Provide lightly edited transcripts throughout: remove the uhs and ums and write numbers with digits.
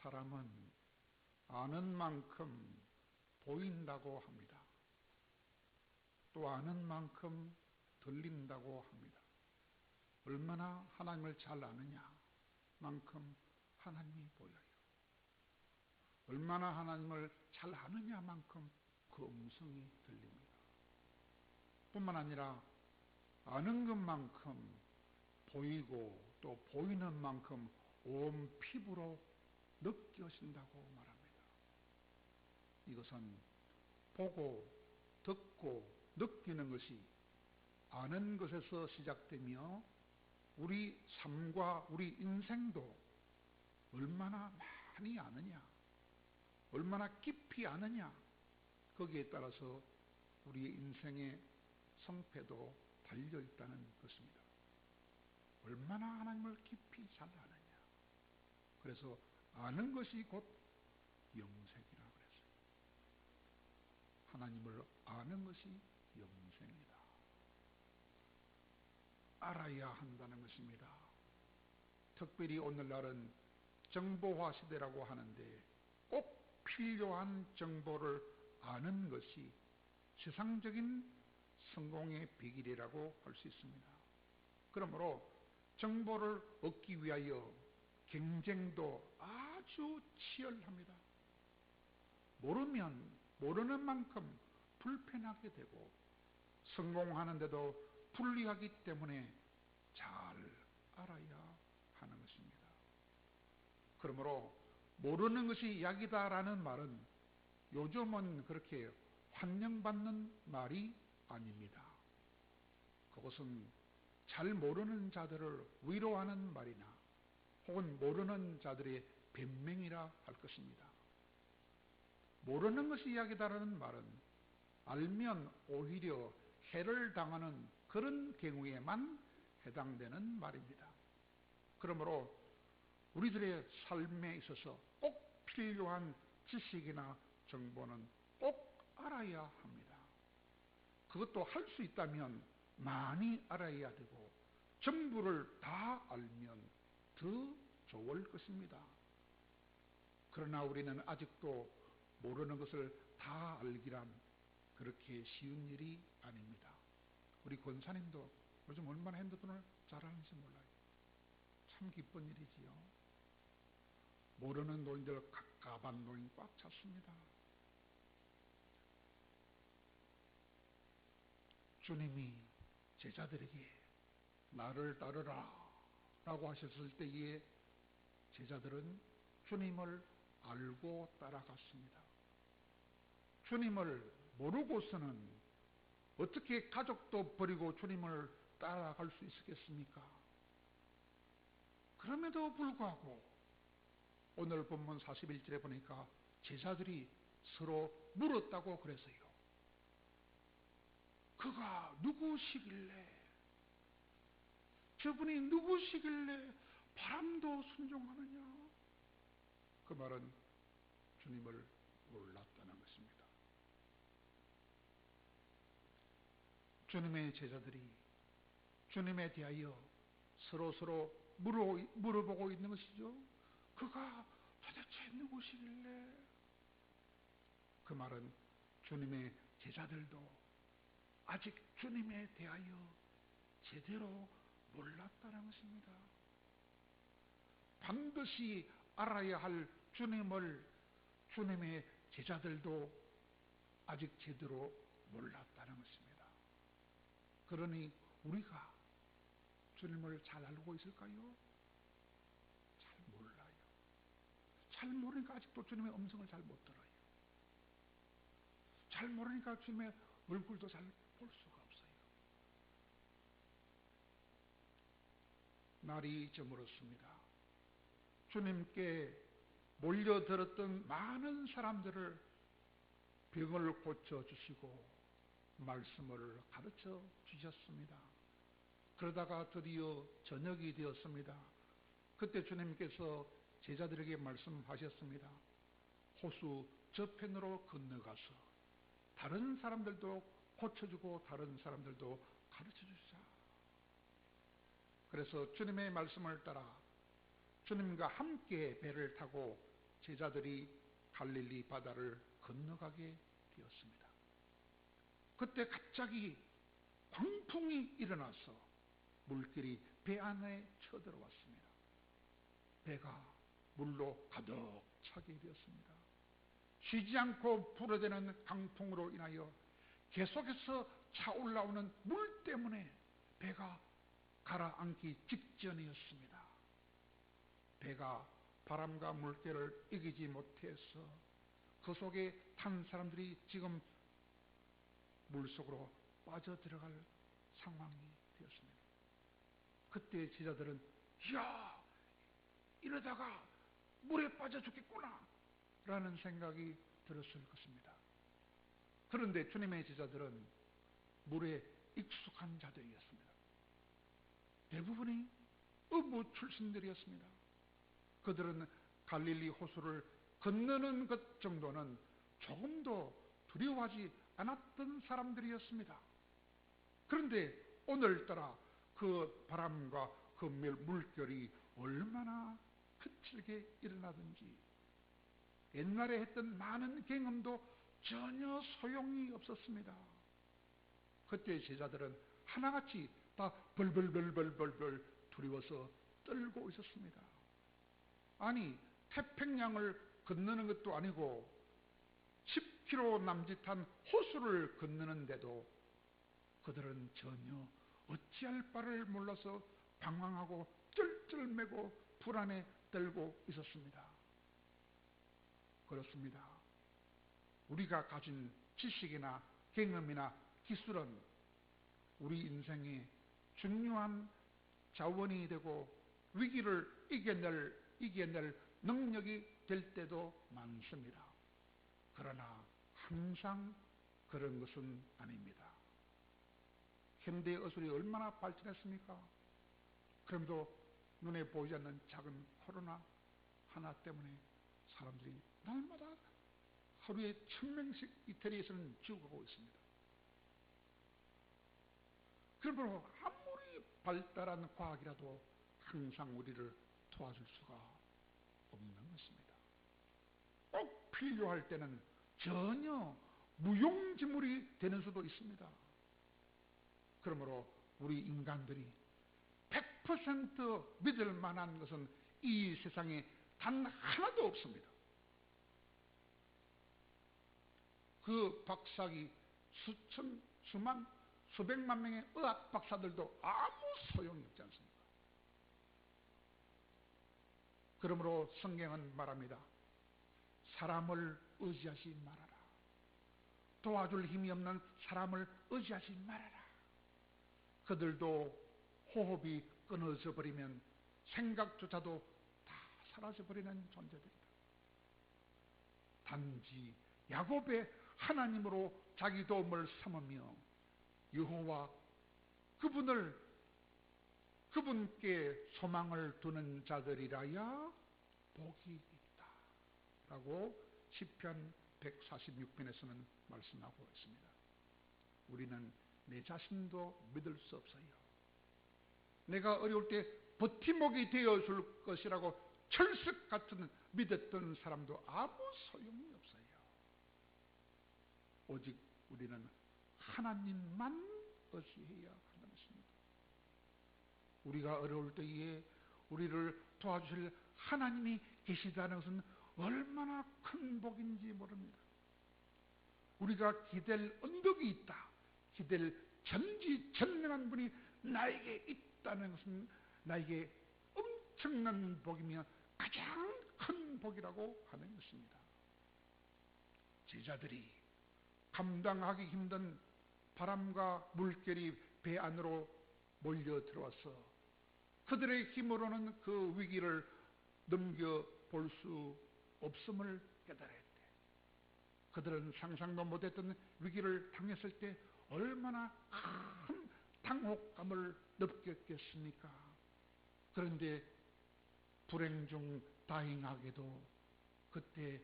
사람은 아는 만큼 보인다고 합니다. 또 아는 만큼 들린다고 합니다. 얼마나 하나님을 잘 아느냐 만큼 하나님이 보여요. 얼마나 하나님을 잘 아느냐만큼 그 음성이 들립니다. 뿐만 아니라 아는 것만큼 보이고 또 보이는 만큼 온 피부로 느껴진다고 말합니다. 이것은 보고 듣고 느끼는 것이 아는 것에서 시작되며 우리 삶과 우리 인생도 얼마나 많이 아느냐, 얼마나 깊이 아느냐, 거기에 따라서 우리의 인생의 성패도 달려있다는 것입니다. 얼마나 하나님을 깊이 잘 아느냐. 그래서 아는 것이 곧 영생이라고 그랬어요. 하나님을 아는 것이 영생이다. 알아야 한다는 것입니다. 특별히 오늘날은 정보화 시대라고 하는데 꼭 필요한 정보를 아는 것이 세상적인 성공의 비결이라고 할 수 있습니다. 그러므로 정보를 얻기 위하여 경쟁도 아주 치열합니다. 모르면 모르는 만큼 불편하게 되고 성공하는데도 불리하기 때문에 잘 알아야 하는 것입니다. 그러므로 모르는 것이 약이다라는 말은 요즘은 그렇게 환영받는 말이 아닙니다. 그것은 잘 모르는 자들을 위로하는 말이나 혹은 모르는 자들의 변명이라 할 것입니다. 모르는 것이 약이다라는 말은 알면 오히려 해를 당하는 그런 경우에만 해당되는 말입니다. 그러므로 우리들의 삶에 있어서 꼭 필요한 지식이나 정보는 꼭 알아야 합니다. 그것도 할 수 있다면 많이 알아야 되고 전부를 다 알면 더 좋을 것입니다. 그러나 우리는 아직도 모르는 것을 다 알기란 그렇게 쉬운 일이 아닙니다. 우리 권사님도 요즘 얼마나 핸드폰을 잘하는지 몰라요. 참 기쁜 일이지요. 모르는 노인들 갑갑한 노인 꽉 찼습니다. 주님이 제자들에게 나를 따르라 라고 하셨을 때에 제자들은 주님을 알고 따라갔습니다. 주님을 모르고서는 어떻게 가족도 버리고 주님을 따라갈 수 있었겠습니까? 그럼에도 불구하고 오늘 본문 41절에 보니까 제자들이 서로 물었다고 그랬어요. 그가 누구시길래, 저분이 누구시길래 바람도 순종하느냐? 그 말은 주님을 몰랐다는 것입니다. 주님의 제자들이 주님에 대하여 서로 물어보고 있는 것이죠. 그가 도대체 누구시길래? 그 말은 주님의 제자들도 아직 주님에 대하여 제대로 몰랐다는 것입니다. 반드시 알아야 할 주님을 주님의 제자들도 아직 제대로 몰랐다는 것입니다. 그러니 우리가 주님을 잘 알고 있을까요? 잘 몰라요. 잘 모르니까 아직도 주님의 음성을 잘 못 들어요. 잘 모르니까 주님의 얼굴도 잘 볼 수가 없어요. 날이 저물었습니다. 주님께 몰려들었던 많은 사람들을 병을 고쳐주시고 말씀을 가르쳐 주셨습니다. 그러다가 드디어 저녁이 되었습니다. 그때 주님께서 제자들에게 말씀하셨습니다. 호수 저편으로 건너가서 다른 사람들도 고쳐주고 다른 사람들도 가르쳐 주자. 그래서 주님의 말씀을 따라 주님과 함께 배를 타고 제자들이 갈릴리 바다를 건너가게 되었습니다. 그때 갑자기 광풍이 일어나서 물길이 배 안에 쳐들어왔습니다. 배가 물로 가득 차게 되었습니다. 쉬지 않고 불어대는 강풍으로 인하여 계속해서 차올라오는 물 때문에 배가 가라앉기 직전이었습니다. 배가 바람과 물결을 이기지 못해서 그 속에 탄 사람들이 지금 물속으로 빠져들어갈 상황이 되었습니다. 그때 제자들은 이야, 이러다가 물에 빠져 죽겠구나 라는 생각이 들었을 것입니다. 그런데 주님의 제자들은 물에 익숙한 자들이었습니다. 대부분이 어부 출신들이었습니다. 그들은 갈릴리 호수를 건너는 것 정도는 조금도 두려워하지 않았던 사람들이었습니다. 그런데 오늘따라 그 바람과 그 물결이 얼마나 거칠게 일어나든지 옛날에 했던 많은 경험도 전혀 소용이 없었습니다. 그때 제자들은 하나같이 다 벌벌벌벌벌 두려워서 떨고 있었습니다. 아니, 태평양을 건너는 것도 아니고 10km 남짓한 호수를 건너는데도 그들은 전혀 어찌할 바를 몰라서 방황하고 쩔쩔매고 불안에 떨고 있었습니다. 그렇습니다. 우리가 가진 지식이나 경험이나 기술은 우리 인생의 중요한 자원이 되고 위기를 이겨낼 능력이 될 때도 많습니다. 그러나 항상 그런 것은 아닙니다. 현대의 의술이 얼마나 발전했습니까? 그럼도 눈에 보이지 않는 작은 코로나 하나 때문에 사람들이 날마다 하루에 1000명씩 이태리에서는 죽어가고 있습니다. 그러므로 아무리 발달한 과학이라도 항상 우리를 도와줄 수가 없는 것입니다. 꼭 필요할 때는 전혀 무용지물이 되는 수도 있습니다. 그러므로 우리 인간들이 100% 믿을 만한 것은 이 세상에 단 하나도 없습니다. 그 박사기 수천, 수만, 수백만 명의 의학 박사들도 아무 소용이 없지 않습니까? 그러므로 성경은 말합니다. 사람을 의지하지 말아라. 도와줄 힘이 없는 사람을 의지하지 말아라. 그들도 호흡이 끊어져 버리면 생각조차도 다 사라져 버리는 존재들이다. 단지 야곱의 하나님으로 자기 도움을 삼으며 여호와 그분께 소망을 두는 자들이라야 복이 있다 라고 시편 146편에서는 말씀하고 있습니다. 우리는 내 자신도 믿을 수 없어요. 내가 어려울 때 버팀목이 되어줄 것이라고 철석 같은 믿었던 사람도 아무 소용이 없어요. 오직 우리는 하나님만 의지해야 한다는 것입니다. 우리가 어려울 때에 우리를 도와주실 하나님이 계시다는 것은 얼마나 큰 복인지 모릅니다. 우리가 기댈 언덕이 있다, 기댈 전지전능한 분이 나에게 있다는 것은 나에게 엄청난 복이며 가장 큰 복이라고 하는 것입니다. 제자들이 감당하기 힘든 바람과 물결이 배 안으로 몰려 들어와서 그들의 힘으로는 그 위기를 넘겨볼 수 없음을 깨달을 때, 그들은 상상도 못했던 위기를 당했을 때 얼마나 큰 당혹감을 느꼈겠습니까? 그런데 불행 중 다행하게도 그때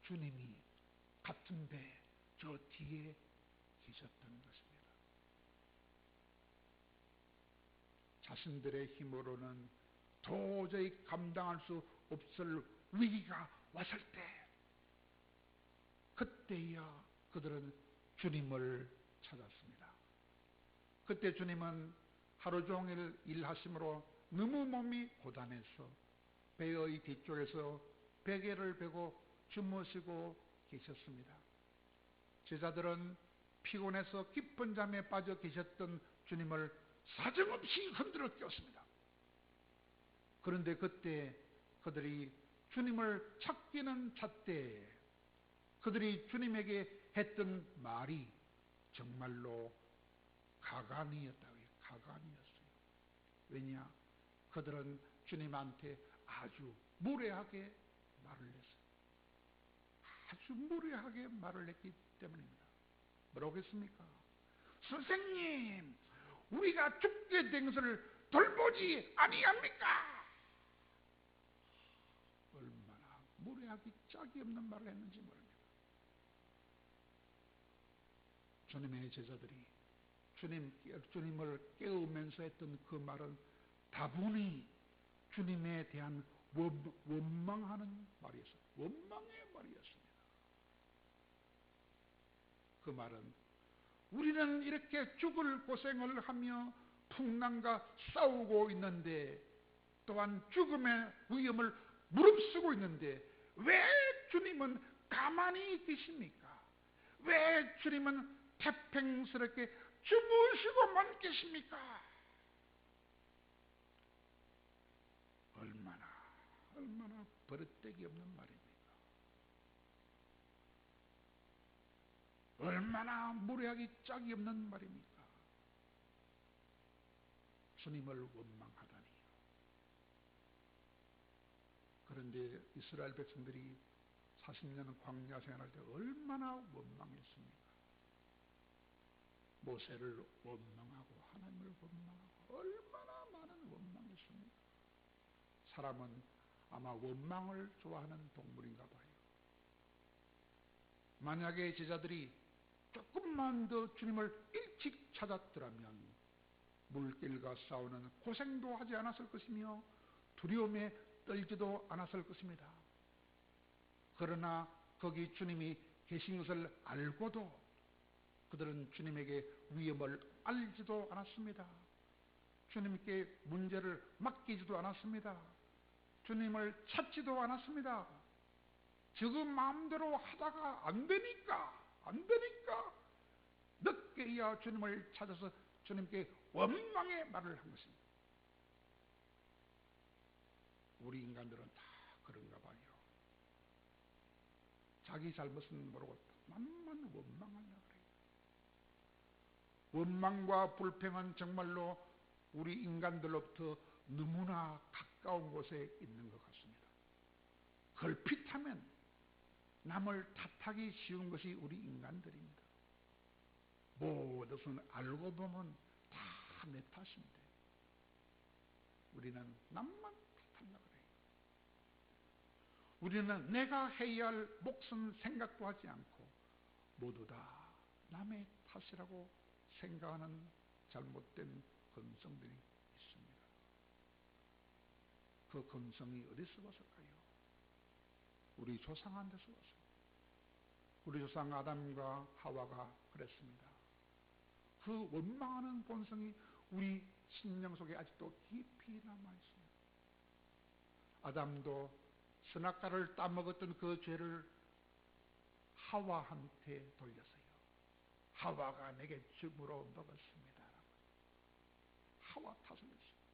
주님이 같은 배 저 뒤에 계셨던 것입니다. 자신들의 힘으로는 도저히 감당할 수 없을 위기가 왔을 때, 그때야 그들은 주님을 찾았습니다. 그때 주님은 하루 종일 일하심으로 너무 몸이 고단해서 배의 뒤쪽에서 베개를 베고 주무시고 계셨습니다. 제자들은 피곤해서 깊은 잠에 빠져 계셨던 주님을 사정없이 흔들어 깨웠습니다. 그런데 그때 그들이 주님을 찾기는 찾되 그들이 주님에게 했던 말이 정말로 가관이었다고요. 가관이었어요. 왜냐? 그들은 주님한테 아주 무례하게 말을 했어요. 아주 무례하게 말을 했기 때문입니다. 뭐라고 했습니까? 선생님, 우리가 죽게 된 것을 돌보지 아니합니까? 얼마나 무례하기 짝이 없는 말을 했는지 모릅니다. 주님의 제자들이 주님을 깨우면서 했던 그 말은 다분히 주님에 대한 원망하는 말이었어요. 원망의 말이었습니다. 그 말은 우리는 이렇게 죽을 고생을 하며 풍랑과 싸우고 있는데, 또한 죽음의 위험을 무릅쓰고 있는데 왜 주님은 가만히 계십니까? 왜 주님은 태평스럽게 주무시고만 계십니까? 얼마나 버릇되기 없는 말입니까? 얼마나 무례하기 짝이 없는 말입니까? 주님을 원망하다니. 그런데 이스라엘 백성들이 40년 광야 생활할 때 얼마나 원망했습니까? 모세를 원망하고 하나님을 원망하고 얼마나 많은 원망했습니까? 사람은 아마 원망을 좋아하는 동물인가 봐요. 만약에 제자들이 조금만 더 주님을 일찍 찾았더라면 물길과 싸우는 고생도 하지 않았을 것이며 두려움에 떨지도 않았을 것입니다. 그러나 거기 주님이 계신 것을 알고도 그들은 주님에게 위험을 알지도 않았습니다. 주님께 문제를 맡기지도 않았습니다. 주님을 찾지도 않았습니다. 지금 마음대로 하다가 안 되니까 늦게야 주님을 찾아서 주님께 원망의 말을 한 것입니다. 우리 인간들은 다 그런가 봐요. 자기 잘못은 모르고 남만 원망하려고 그래요. 원망과 불평은 정말로 우리 인간들로부터 너무나 가까운 곳에 있는 것 같습니다. 걸핏하면 남을 탓하기 쉬운 것이 우리 인간들입니다. 모든 알고 보면 다 내 탓인데 우리는 남만 탓하려고 그래요. 우리는 내가 해야 할 몫은 생각도 하지 않고 모두 다 남의 탓이라고 생각하는 잘못된 근성들이 있습니다. 그 근성이 어디서 왔을까요? 우리 조상한테서 왔습니다. 우리 조상 아담과 하와가 그랬습니다. 그 원망하는 본성이 우리 심령 속에 아직도 깊이 남아있습니다. 아담도 선악과를 따먹었던 그 죄를 하와한테 돌렸어요. 하와가 내게 줌으로 먹었습니다. 하와 탓을 했습니다.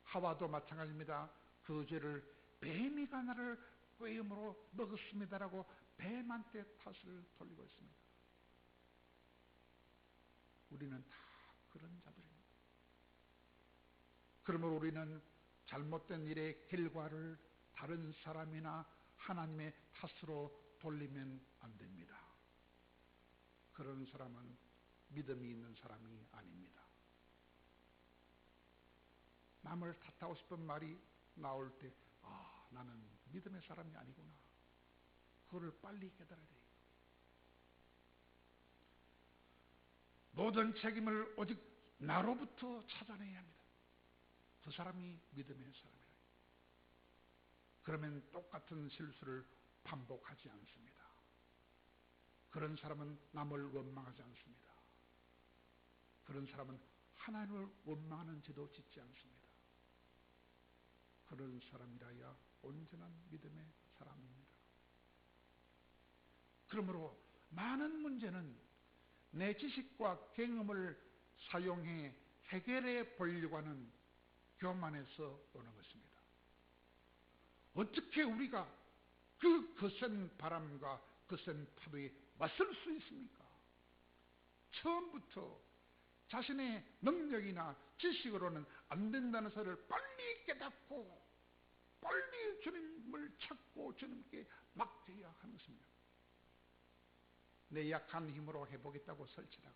하와도 마찬가지입니다. 그 죄를 뱀이가 나를 꾀음으로 먹었습니다라고 뱀한테 탓을 돌리고 있습니다. 우리는 다 그런 자들입니다. 그러므로 우리는 잘못된 일의 결과를 다른 사람이나 하나님의 탓으로 돌리면 안 됩니다. 그런 사람은 믿음이 있는 사람이 아닙니다. 남을 탓하고 싶은 말이 나올 때 나는 믿음의 사람이 아니구나. 그거를 빨리 깨달아야 돼요. 모든 책임을 오직 나로부터 찾아내야 합니다. 그 사람이 믿음의 사람이에요. 그러면 똑같은 실수를 반복하지 않습니다. 그런 사람은 남을 원망하지 않습니다. 그런 사람은 하나님을 원망하는 죄도 짓지 않습니다. 그런 사람이라야 온전한 믿음의 사람입니다. 그러므로 많은 문제는 내 지식과 경험을 사용해 해결해 보려고 하는 교만에서 오는 것입니다. 어떻게 우리가 그 거센 바람과 거센 파도에 맞설 수 있습니까? 처음부터 자신의 능력이나 지식으로는 안 된다는 사실을 빨리 깨닫고 빨리 주님을 찾고 주님께 맡겨야 하는 것입니다. 내 약한 힘으로 해보겠다고 설치다가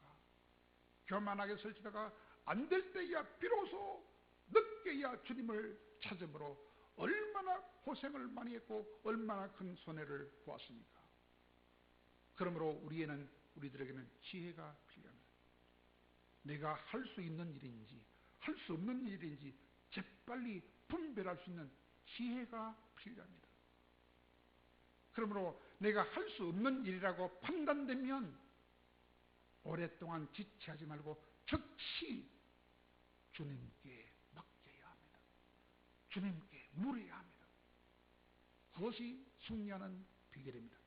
교만하게 설치다가 안 될 때야 비로소 늦게야 주님을 찾음으로 얼마나 고생을 많이 했고 얼마나 큰 손해를 보았습니까? 그러므로 우리들에게는 지혜가 필요합니다. 내가 할 수 있는 일인지 할 수 없는 일인지 재빨리 분별할 수 있는 지혜가 필요합니다. 그러므로 내가 할 수 없는 일이라고 판단되면 오랫동안 지체하지 말고 즉시 주님께 맡겨야 합니다. 주님께 물어야 합니다. 그것이 승리하는 비결입니다.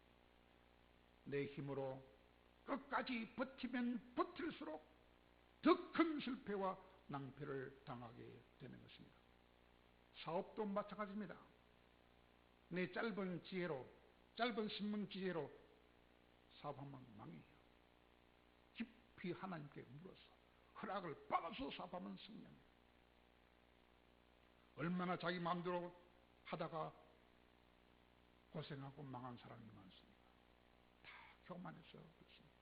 내 힘으로 끝까지 버티면 버틸수록 더 큰 실패와 낭패를 당하게 되는 것입니다. 사업도 마찬가지입니다. 내 짧은 신문 지혜로 사업하면 망해요. 깊이 하나님께 물어서 허락을 받아서 사업하면 승리합니다. 얼마나 자기 마음대로 하다가 고생하고 망한 사람이 많습니다. 다 교만해서 그렇습니다.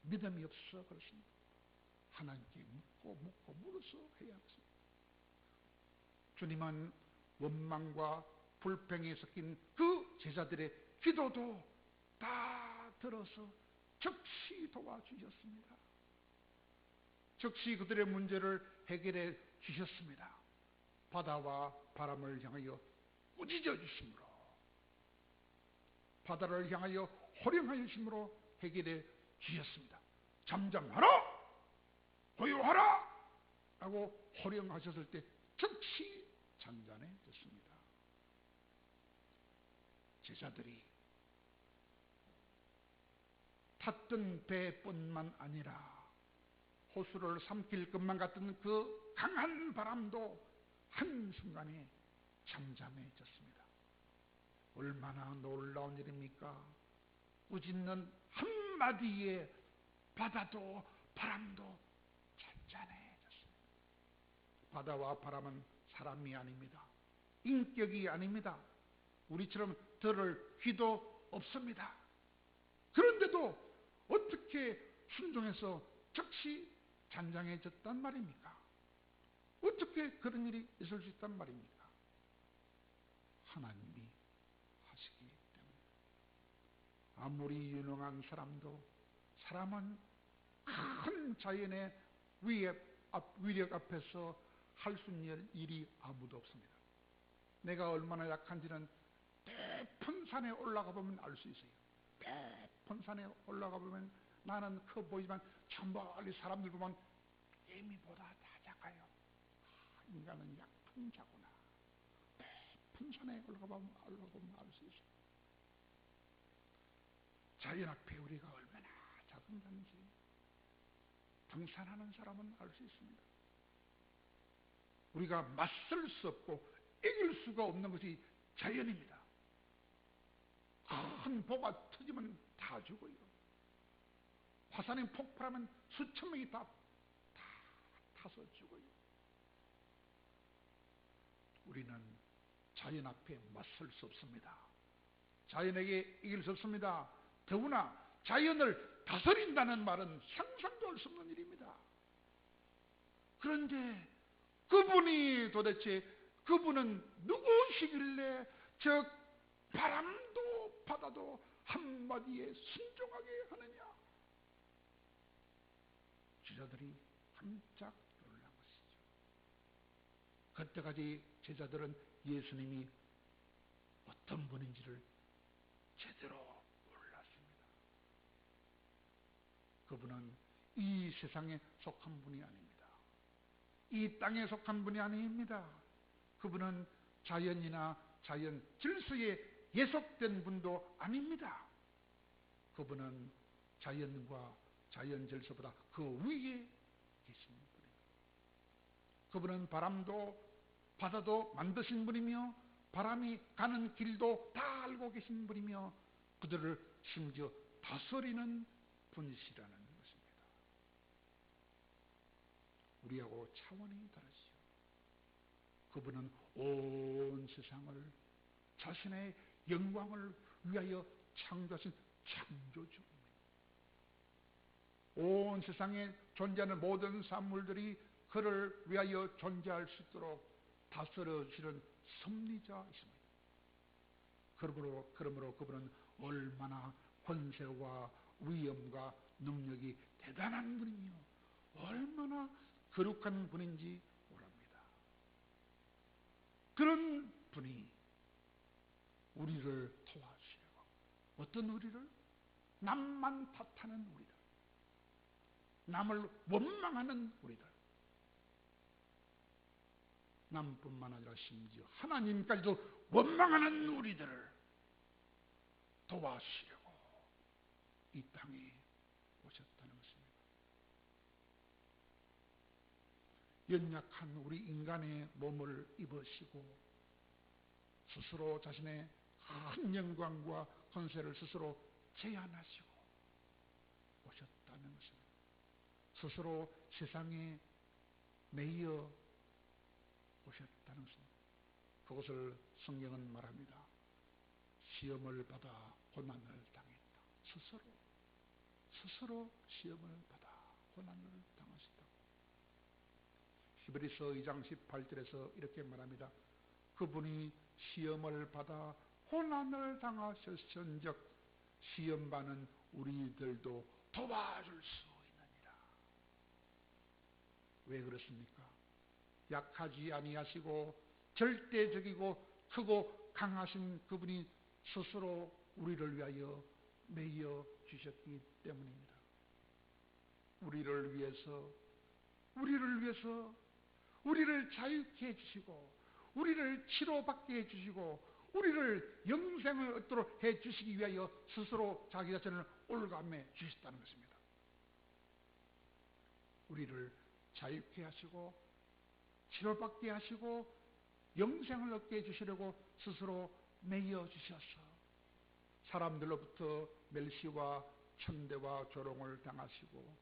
믿음이 없어서 그렇습니다. 하나님께 묻고 물어서 해야 하겠습니다. 주님은 원망과 불평이 섞인 그 제자들의 기도도 다 들어서 즉시 도와주셨습니다. 즉시 그들의 문제를 해결해 주셨습니다. 바다와 바람을 향하여 꾸짖어 주심으로, 바다를 향하여 호령하여 주심으로 해결해 주셨습니다. 잠잠하라! 고요하라! 라고 호령하셨을 때 즉시 잔잔해졌습니다. 제자들이 탔던 배뿐만 아니라 호수를 삼킬 것만 같은 그 강한 바람도 한순간에 잠잠해졌습니다. 얼마나 놀라운 일입니까? 꾸짖는 한마디에 바다도 바람도 잔잔해졌습니다. 바다와 바람은 사람이 아닙니다. 인격이 아닙니다. 우리처럼 들을 귀도 없습니다. 그런데도 어떻게 순종해서 즉시 잔잔해졌단 말입니까? 어떻게 그런 일이 있을 수 있단 말입니까? 하나님이 하시기 때문에. 아무리 유능한 사람은 큰 자연의 위력 앞에서 할 수 있는 일이 아무도 없습니다. 내가 얼마나 약한지는 높은 산에 올라가 보면 알 수 있어요. 높은 산에 올라가 보면 나는 커 보이지만 저 멀리 사람들 보면 개미보다 다 작아요. 인간은 약한 자구나. 높은 산에 올라가 보면 알 수 있어요. 자연 앞에 우리가 얼마나 작은 자인지 등산하는 사람은 알 수 있습니다. 우리가 맞설 수 없고 이길 수가 없는 것이 자연입니다. 큰 보가 터지면 다 죽어요. 화산이 폭발하면 수천 명이 다 타서 죽어요. 우리는 자연 앞에 맞설 수 없습니다. 자연에게 이길 수 없습니다. 더구나 자연을 다스린다는 말은 상상도 할 수 없는 일입니다. 그런데 그분은 누구시길래 저 바람도 바다도 한마디에 순종하게 하느냐? 제자들이 깜짝 놀란 것이죠. 그때까지 제자들은 예수님이 어떤 분인지를 제대로 몰랐습니다. 그분은 이 세상에 속한 분이 아닙니다. 이 땅에 속한 분이 아닙니다. 그분은 자연이나 자연 질서에 예속된 분도 아닙니다. 그분은 자연과 자연 질서보다 그 위에 계신 분입니다. 그분은 바람도 바다도 만드신 분이며 바람이 가는 길도 다 알고 계신 분이며 그들을 심지어 다스리는 분이시라는 것입니다. 우리하고 차원이 다르시오. 그분은 온 세상을 자신의 영광을 위하여 창조하신 창조주입니다. 온 세상에 존재하는 모든 산물들이 그를 위하여 존재할 수 있도록 다스려주시는 섭리자이십니다. 그러므로 그분은 얼마나 권세와 위엄과 능력이 대단한 분이며 얼마나 거룩한 분인지 모릅니다. 그런 분이 우리를 도와주시려고, 어떤 우리를? 남만 탓하는 우리들, 남을 원망하는 우리들, 남뿐만 아니라 심지어 하나님까지도 원망하는 우리들을 도와주시려고 이 땅에 오셨다는 것입니다. 연약한 우리 인간의 몸을 입으시고 스스로 자신의 큰 영광과 권세를 스스로 제한하시고 오셨다는 것입니다. 스스로 세상에 매여 오셨다는 것입니다. 그것을 성경은 말합니다. 시험을 받아 고난을 당했다. 스스로 시험을 받아 고난을 당하셨다고. 히브리서 2장 18절에서 이렇게 말합니다. 그분이 시험을 받아 고난을 당하셨은즉 시험 받는 우리들도 도와줄 수 있느니라. 왜 그렇습니까? 약하지 아니하시고 절대적이고 크고 강하신 그분이 스스로 우리를 위하여 매여 주셨기 때문입니다. 우리를 위해서 우리를 자유케 해주시고 우리를 치료받게 해주시고 우리를 영생을 얻도록 해주시기 위하여 스스로 자기 자신을 올감해 주셨다는 것입니다. 우리를 자유케 하시고 치료받게 하시고 영생을 얻게 해주시려고 스스로 매여 주셔서 사람들로부터 멸시와 천대와 조롱을 당하시고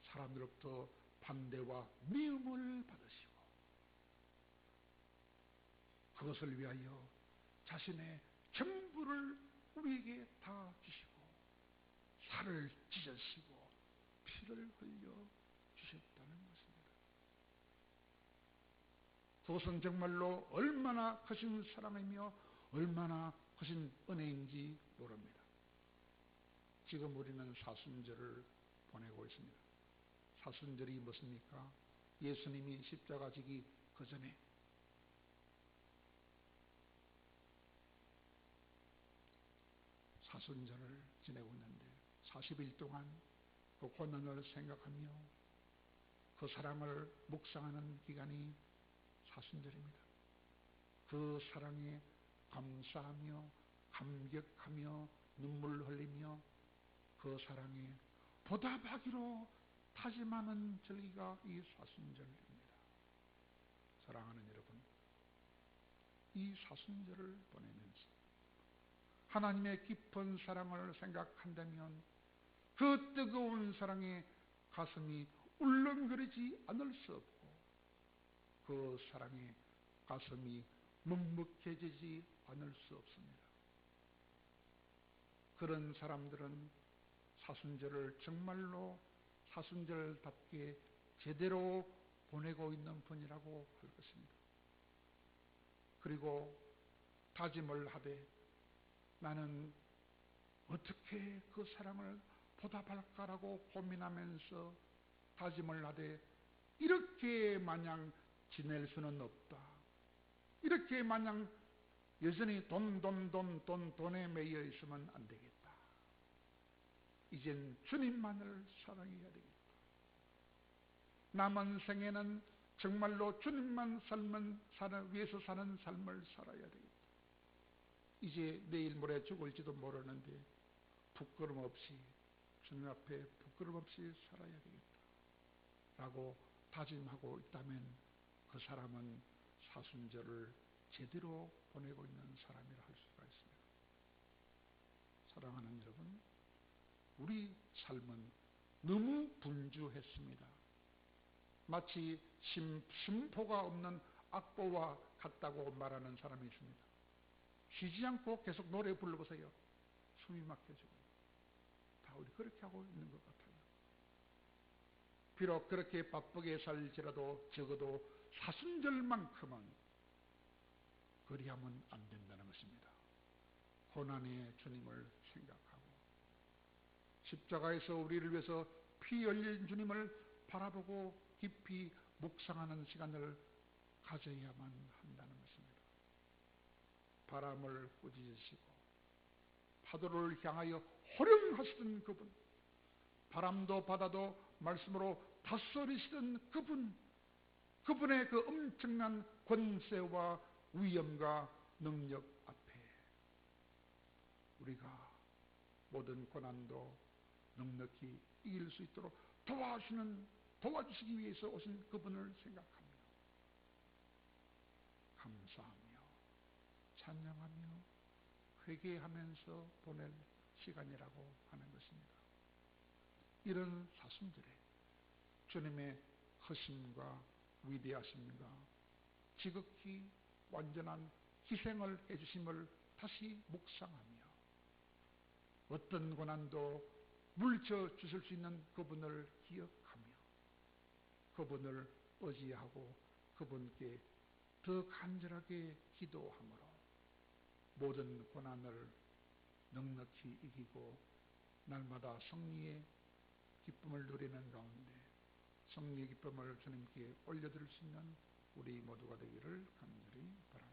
사람들로부터 반대와 미움을 받으시고 그것을 위하여 자신의 전부를 우리에게 다 주시고 살을 찢으시고 피를 흘려 주셨다는 것입니다. 그것은 정말로 얼마나 크신 사랑이며 얼마나 크신 은혜인지 모릅니다. 지금 우리는 사순절을 보내고 있습니다. 사순절이 무엇입니까? 예수님이 십자가 지기 그 전에 사순절을 지내고 있는데 40일 동안 그 고난을 생각하며 그 사랑을 묵상하는 기간이 사순절입니다. 그 사랑에 감사하며 감격하며 눈물 흘리며 그 사랑에 보답하기로 다짐하는 절기가 이 사순절입니다. 사랑하는 여러분, 이 사순절을 보내면서 하나님의 깊은 사랑을 생각한다면 그 뜨거운 사랑에 가슴이 울렁거리지 않을 수 없고 그 사랑에 가슴이 먹먹해지지 않을 수 없습니다. 그런 사람들은 사순절을 정말로 사순절답게 제대로 보내고 있는 분이라고 할 것입니다. 그리고 다짐을 하되 나는 어떻게 그 사랑을 보답할까라고 고민하면서 다짐을 하되 이렇게 마냥 지낼 수는 없다. 이렇게 마냥 여전히 돈에 매여 있으면 안 되겠다. 이젠 주님만을 사랑해야 되겠다. 남은 생에는 정말로 주님만 위해서 사는 삶을 살아야 되겠다. 이제 내일 모레 죽을지도 모르는데 부끄럼 없이 주님 앞에 부끄럼 없이 살아야 되겠다 라고 다짐하고 있다면 그 사람은 사순절을 제대로 보내고 있는 사람이라 할 수가 있습니다. 사랑하는 여러분, 우리 삶은 너무 분주했습니다. 마치 심포가 없는 악보와 같다고 말하는 사람이 있습니다. 쉬지 않고 계속 노래 불러보세요. 숨이 막혀지고. 다 우리 그렇게 하고 있는 것 같아요. 비록 그렇게 바쁘게 살지라도 적어도 사순절만큼은 그리하면 안 된다는 것입니다. 고난의 주님을 생각하고 십자가에서 우리를 위해서 피 흘린 주님을 바라보고 깊이 묵상하는 시간을 가져야만 한다는 것입니다. 바람을 꾸짖으시고 파도를 향하여 호령하시던 그분, 바람도 바다도 말씀으로 다스리시던 그분의 그 엄청난 권세와 위엄과 능력 앞에 우리가 모든 고난도 넉넉히 이길 수 있도록 도와주시기 위해서 오신 그분을 생각하며 감사하며 찬양하며 회개하면서 보낼 시간이라고 하는 것입니다. 이런 사순절에 주님의 허심과 위대하심과 지극히 완전한 희생을 해주심을 다시 묵상하며 어떤 고난도 물리쳐 주실 수 있는 그분을 기억하며 그분을 의지하고 그분께 더 간절하게 기도함으로 모든 고난을 넉넉히 이기고 날마다 승리의 기쁨을 누리는 가운데 승리의 기쁨을 주님께 올려드릴 수 있는 우리 모두가 되기를 간절히 바랍니다.